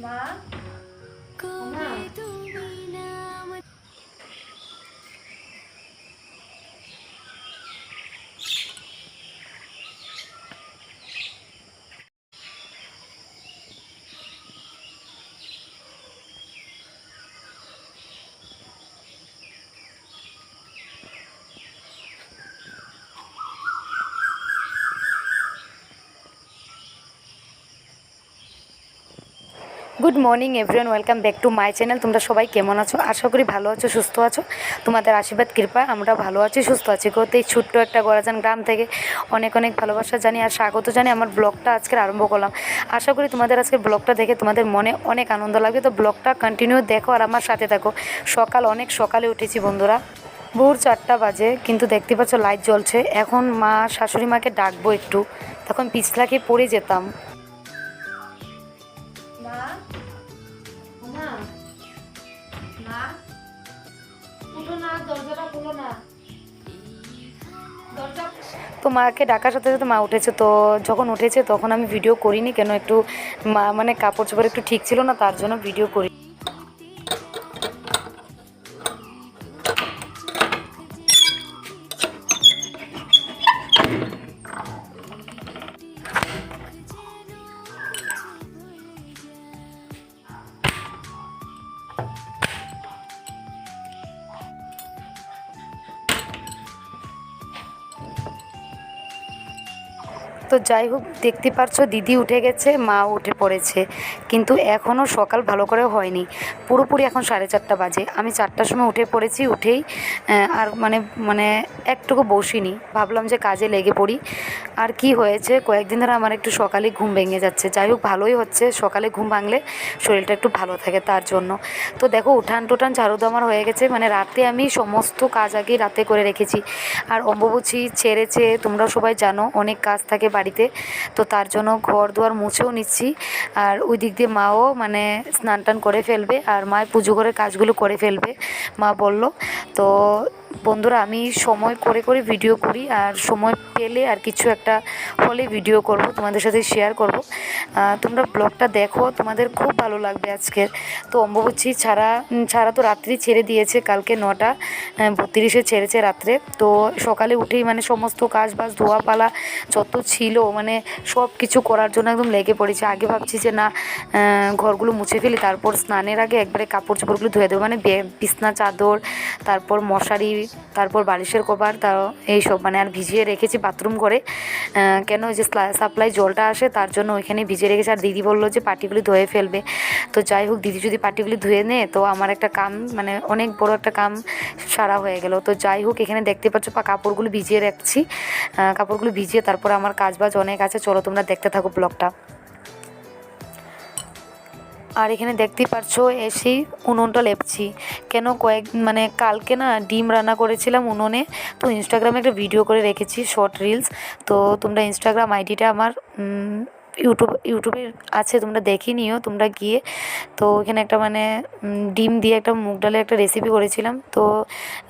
মা মা good morning everyone, welcome back to my channel. তোমরা সবাই কেমন আছো? আশা করি ভালো আছো, সুস্থ আছো। তোমাদের আশীর্বাদ কৃপায় আমরা ভালো আছি, সুস্থ আছি। করতে এই ছোট্ট একটা গড়াজান গ্রাম থেকে অনেক অনেক ভালোবাসা জানি আর স্বাগত জানি আমার ব্লগটা আজকে আরম্ভ করলাম। আশা করি তোমাদের আজকে ব্লগটা দেখে তোমাদের মনে অনেক আনন্দ লাগবে। তো ব্লগটা কন্টিনিউ দেখো আর আমার সাথে থাকো। অনেক সকালে উঠেছি বন্ধুরা, ভোর 4টা বাজে, কিন্তু দেখতে পাচ্ছ লাইট জ্বলছে। এখন মা শাশুড়ি মাকে ডাকবো একটু, তখন পিছলা খেয়ে পড়ে যেতাম। মা মা মা উঠো না, দরজাটা খুলো না, দরজা। তো মাকে ডাকার সাথে সাথে মা উঠেছে। তো যখন উঠেছে তখন আমি ভিডিও করিনি, কেন একটু মা মানে কাপড় চোপড় একটু ঠিক ছিল না, তার জন্য ভিডিও করি। তো যাই হোক, দেখতে পারছো দিদি উঠে গেছে, মা উঠে পড়েছে, কিন্তু এখনও সকাল ভালো করে হয়নি পুরোপুরি। এখন 4:30 বাজে। আমি 4টার সময় উঠে পড়েছি। উঠেই আর মানে মানে একটুকু বসিনি, ভাবলাম যে কাজে লেগে পড়ি। আর কি হয়েছে, কয়েকদিন ধরে আমার একটু সকালে ঘুম ভেঙে যাচ্ছে। যাই হোক, ভালোই হচ্ছে, সকালে ঘুম ভাঙলে শরীরটা একটু ভালো থাকে, তার জন্য। তো দেখো, উঠান টুঠান ঝাড়ু তো আমার হয়ে গেছে, মানে রাতে আমি সমস্ত কাজ আগেই রাতে করে রেখেছি। আর অম্বুবাচী ছেড়েছে, তোমরাও সবাই জানো, অনেক কাজ থাকে বাড়িতে। তো তার জন্য ঘর দুয়ার মুছেও নিচ্ছি। আর ওই দিক দিয়ে মাও মানে স্নান টান করে ফেলবে, আর মায়ের পুজো করে কাজগুলো করে ফেলবে, মা বলল। তো বন্ধুরা, আমি সময় করে করে ভিডিও করি, আর সময় পেলে আর কিছু একটা হলে ভিডিও করব, তোমাদের সাথে শেয়ার করব। তোমরা ব্লগটা দেখো, তোমাদের খুব ভালো লাগবে আজকের। তো অম্বুবাচী ছাড়া তো রাত্রি ছেড়ে দিয়েছে, কালকে 9:32 ছেড়েছে রাত্রে। তো সকালে উঠেই মানে সমস্ত কাজ বাজ ধোয়া পালা যত ছিল, মানে সব কিছু করার জন্য একদম লেগে পড়েছি। আগে ভাবছি যে না, ঘরগুলো মুছে ফেলি, তারপর স্নানের আগে একবারে কাপড় চোপড়গুলো ধুয়ে দেবো, মানে বিছনা চাদর, তারপর মশারি, তারপর বালিশের কভার, এইসব মানে। আর ভিজিয়ে রেখেছি বাথরুম করে, কেন ওই যে সাপ্লাই জলটা আসে, তার জন্য ওইখানে ভিজিয়ে রেখেছি। আর দিদি বললো যে পাটিগুলি ধুয়ে ফেলবে। তো যাই হোক, দিদি যদি পাটিগুলি ধুয়ে নেয় তো আমার একটা কাম, মানে অনেক বড় একটা কাম সারা হয়ে গেল। তো যাই হোক, এখানে দেখতে পাচ্ছ কাপড়গুলো ভিজিয়ে রাখছি। কাপড়গুলো ভিজিয়ে তারপর আমার কাজ বাজ অনেক আছে, চলো তোমরা দেখতে থাকো ব্লগটা। আর এখানে দেখতেই পারছো এসেই উনুনটা লেপছি। কেন, মানে কালকে না ডিম রান্না করেছিলাম উনুনে। তো ইনস্টাগ্রামে একটা ভিডিও করে রেখেছি, শর্ট রিলস। তো তোমরা ইনস্টাগ্রাম আইডিটা আমার ইউটিউবে আছে, তোমরা দেখে নিও তোমরা গিয়ে। তো এখানে একটা মানে ডিম দিয়ে একটা মুগ ডালের একটা রেসিপি করেছিলাম। তো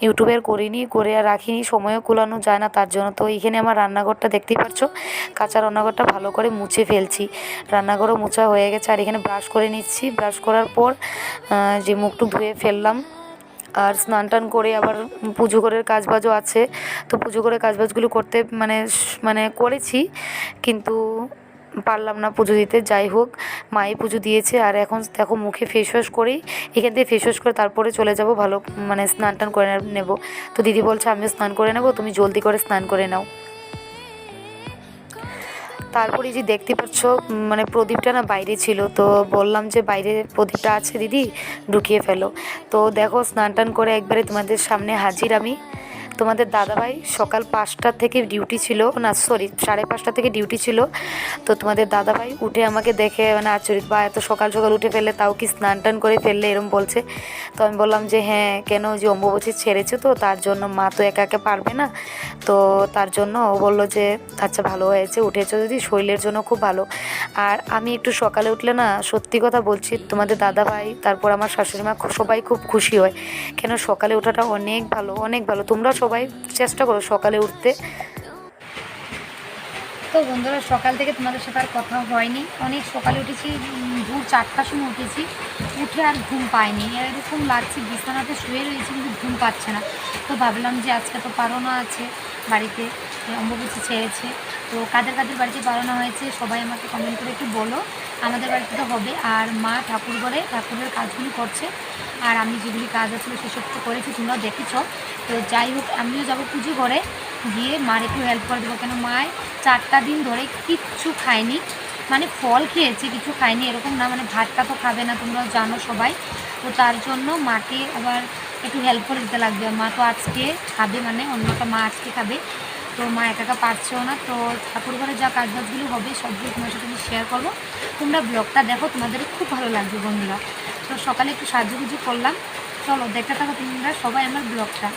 ইউটিউবে আর করিনি, করে আর রাখিনি, সময়ও কুলানো যায় না, তার জন্য। তো এইখানে আমার রান্নাঘরটা দেখতেই পাচ্ছ, কাঁচা রান্নাঘরটা ভালো করে মুছে ফেলছি। রান্নাঘরও মোছা হয়ে গেছে। আর এখানে ব্রাশ করে নিচ্ছি। ব্রাশ করার পর যে মুখটুক ধুয়ে ফেললাম। আর স্নান টান করে আবার পুজো ঘরের কাজবাজও আছে। তো পুজো ঘরের কাজবাজগুলো করতে মানে মানে করেছি, কিন্তু পারলাম না পুজো দিতে। যাই হোক, মাই পুজো দিয়েছে। আর এখন দেখো, মুখে ফেস ওয়াশ করেই, এখান থেকে ফেস ওয়াশ করে তারপরে চলে যাব, ভালো মানে স্নান টান করে নেব। তো দিদি বলছে আমিও স্নান করে নেব, তুমি জলদি করে স্নান করে নাও। তারপরে যে দেখতে পাচ্ছ, মানে প্রদীপটা না বাইরে ছিল। তো বললাম যে বাইরে প্রদীপটা আছে দিদি, ঢুকিয়ে ফেলো। তো দেখো, স্নান টান করে একবারে তোমাদের সামনে হাজির আমি। তোমাদের দাদাভাই সকাল 5টা থেকে ডিউটি ছিল, না সরি 5:30 থেকে ডিউটি ছিল। তো তোমাদের দাদাভাই উঠে আমাকে দেখে মানে আচরিত, বা এত সকাল সকাল উঠে ফেললে, তাও কি স্নান টান করে ফেললে, এরম বলছে। তো আমি বললাম যে হ্যাঁ, কেন, যে অম্বুবাচী ছেড়েছে তো তার জন্য, মা তো একা একা পারবে না। তো তার জন্য ও বললো যে আচ্ছা ভালো হয়েছে উঠেছো, যদি শরীরের জন্য খুব ভালো। আর আমি একটু সকালে উঠলে না, সত্যি কথা বলছি, তোমাদের দাদাভাই, তারপর আমার শাশুড়ি মা সবাই খুব খুশি হয়। কেন, সকালে ওঠাটা অনেক ভালো, অনেক ভালো। তোমরা সবাই চেষ্টা করো সকালে উঠতে। তো বন্ধুরা সকাল থেকে তোমাদের সাথে আর কথা হয়নি, অনেক সকালে উঠেছি, ভোর 4টার সময় উঠেছি, উঠে আর ঘুম পাইনি, এরকম লাগছে বিছানাতে শুয়ে রয়েছি কিন্তু ঘুম পাচ্ছে না। তো ভাবলাম যে আজকে তো পারোনা আছে বাড়িতে, অম্বুবাচী ছেড়েছে, তো কাদের কাদের বাড়িতে পারোনা হয়েছে সবাই আমাকে কমেন্ট করে একটু বলো। আমাদের বাড়িতে তো হবে, আর মা ঠাকুর ঘরে ঠাকুরের কাজগুলি করছে, আর আমি যেগুলি কাজ আছে সেসব তো করেছি, তোমরাও দেখেছ। তো যাই হোক আমিও যাবো পুজো ঘরে, গিয়ে মার একটু হেল্প করে দেবো, কেন মায় 4টা দিন ধরে কিচ্ছু খায়নি, মানে ফল খেয়েছে কিছু খায়নি এরকম না, মানে ভাতটা তো খাবে না তোমরাও জানো সবাই। তো তার জন্য মাকে আবার একটু হেল্প করে দিতে লাগবে, মা তো আজকে খাবে, মানে অন্যটা মা আজকে খাবে, তো মা একা একা পারছেও না। তো ঠাকুর ঘরে যা কাজবাজগুলো হবে সবগুলো তোমার সাথে আমি শেয়ার করবো, তোমরা ব্লগটা দেখো, তোমাদের খুব ভালো লাগবে বন্ধুরা। তো সকালে একটু সাজুগুজু করলাম, চলো দেখতে থাকো তোমরা সবাই আমার ব্লগটা।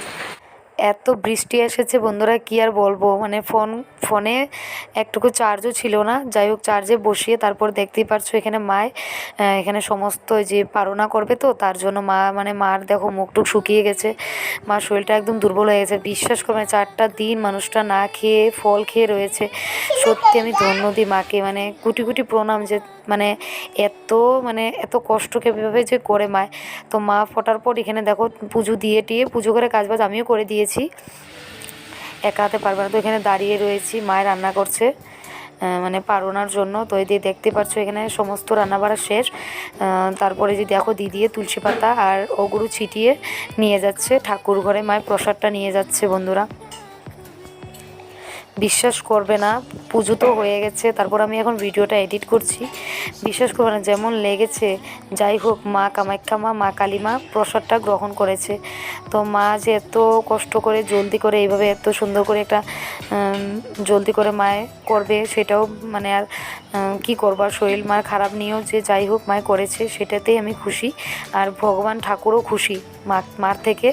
এত বৃষ্টি এসেছে বন্ধুরা, কি আর বলবো, মানে ফোনে একটুকু চার্জও ছিল না, যাই হোক চার্জে বসিয়ে তারপর দেখতেই পারছো এখানে মায় এখানে সমস্ত যে পারনা করবে, তো তার জন্য মা মানে মার দেখো মুখটুক শুকিয়ে গেছে, মার শরীরটা একদম দুর্বল হয়ে গেছে, বিশ্বাস করবে 4টা দিন মানুষটা না খেয়ে ফল খেয়ে রয়েছে। সত্যি আমি ধন্য দিই মাকে, মানে কোটি কোটি প্রণাম যে মানে এত মানে এত কষ্টকে কীভাবে যে করে মায়। তো মা ফোটার পর এখানে দেখো পুজো দিয়ে টিয়ে পুজো করে কাজবাজ আমিও করে দিয়েছি, একা হাতে পারবে না, তো এখানে দাঁড়িয়ে রয়েছি, মায়ের রান্না করছে মানে পারোনার জন্য। তো এই দিয়ে দেখতে পাচ্ছ এখানে সমস্ত রান্নাবাড়া শেষ, তারপরে যে দেখো দিদি তুলসী পাতা আর ওগুলো ছিটিয়ে নিয়ে যাচ্ছে ঠাকুর ঘরে, মায়ের প্রসাদটা নিয়ে যাচ্ছে বন্ধুরা। বিশ্বাস করবে না, পুজো তো হয়ে গেছে, তারপর আমি এখন ভিডিওটা এডিট করছি, বিশ্বাস করবে না যেমন লেগেছে। যাই হোক মা কামাখ্যা মা কালী মা প্রসাদটা গ্রহণ করেছে। তো মা যে এত কষ্ট করে জলদি করে এইভাবে এত সুন্দর করে একটা জলদি করে মায়ে করবে, সেটাও মানে আর কী করবার, শরীর মার খারাপ নিয়েও যে যাই হোক মায়ে করেছে সেটাতেই আমি খুশি, আর ভগবান ঠাকুরও খুশি মার থেকে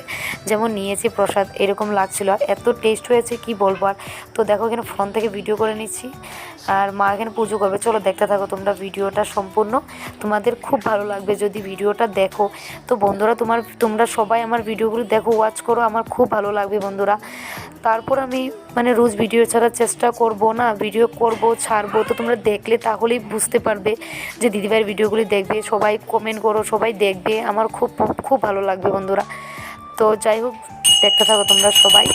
যেমন নিয়েছি প্রসাদ, এরকম লাগছিল, এত টেস্ট হয়েছে কি বলবো আর। তো দেখো এখানে ফোন থেকে ভিডিও করে নিচ্ছি, আর মা এখানে পুজো করবে, চলো দেখতে থাকো তোমরা ভিডিওটা সম্পূর্ণ, তোমাদের খুব ভালো লাগবে যদি ভিডিওটা দেখো। তো বন্ধুরা তোমরা সবাই আমার ভিডিওগুলো দেখো, ওয়াচ করো, আমার খুব ভালো লাগবে বন্ধুরা। তারপর আমি মানে রোজ ভিডিও ছাড়ার চেষ্টা করব না, ভিডিও করব ছাড়বো, তো তোমরা দেখলে তাহলেই বুঝতে পারবে যে দিদিভাইয়ের ভিডিওগুলি দেখবে, সবাই কমেন্ট করো, সবাই দেখবে, আমার খুব খুব ভালো লাগবে বন্ধুরা। তো যাই হোক দেখতে থাকো তোমরা সবাই।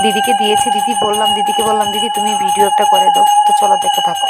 দিদিকে বললাম দিদি তুমি ভিডিও একটা করে দাও, তো চলো দেখতে থাকো।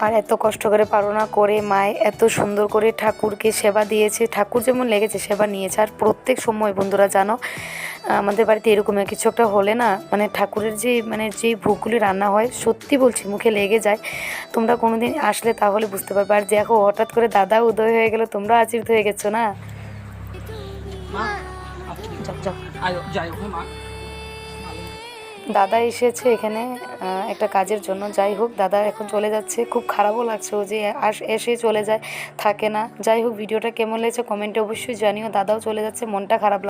আর এত কষ্ট করে পারনা করে মায় এত সুন্দর করে ঠাকুরকে সেবা দিয়েছে, ঠাকুর যেমন লেগেছে সেবা নিয়েছে। আর প্রত্যেক সময় বন্ধুরা জানো আমাদের বাড়িতে এরকম কিছু একটা হলে না, মানে ঠাকুরের যে ভোগগুলি রান্না হয় সত্যি বলছি মুখে লেগে যায়। তোমরা কোনো দিন আসলে তাহলে বুঝতে পারবে। আর দেখো হঠাৎ করে দাদা উদয় হয়ে গেল, তোমরা আচিত হয়ে গেছো না। দাদা এসেছে এখানে একটা কাজের জন্য, যাই হোক দাদা এখন চলে যাচ্ছে, খুব খারাপও লাগছে ও যে এসে চলে যায়, থাকে না। যাই হোক ভিডিওটা কেমন লেগেছে কমেন্টে অবশ্যই জানিও, দাদাও চলে যাচ্ছে, মনটা খারাপ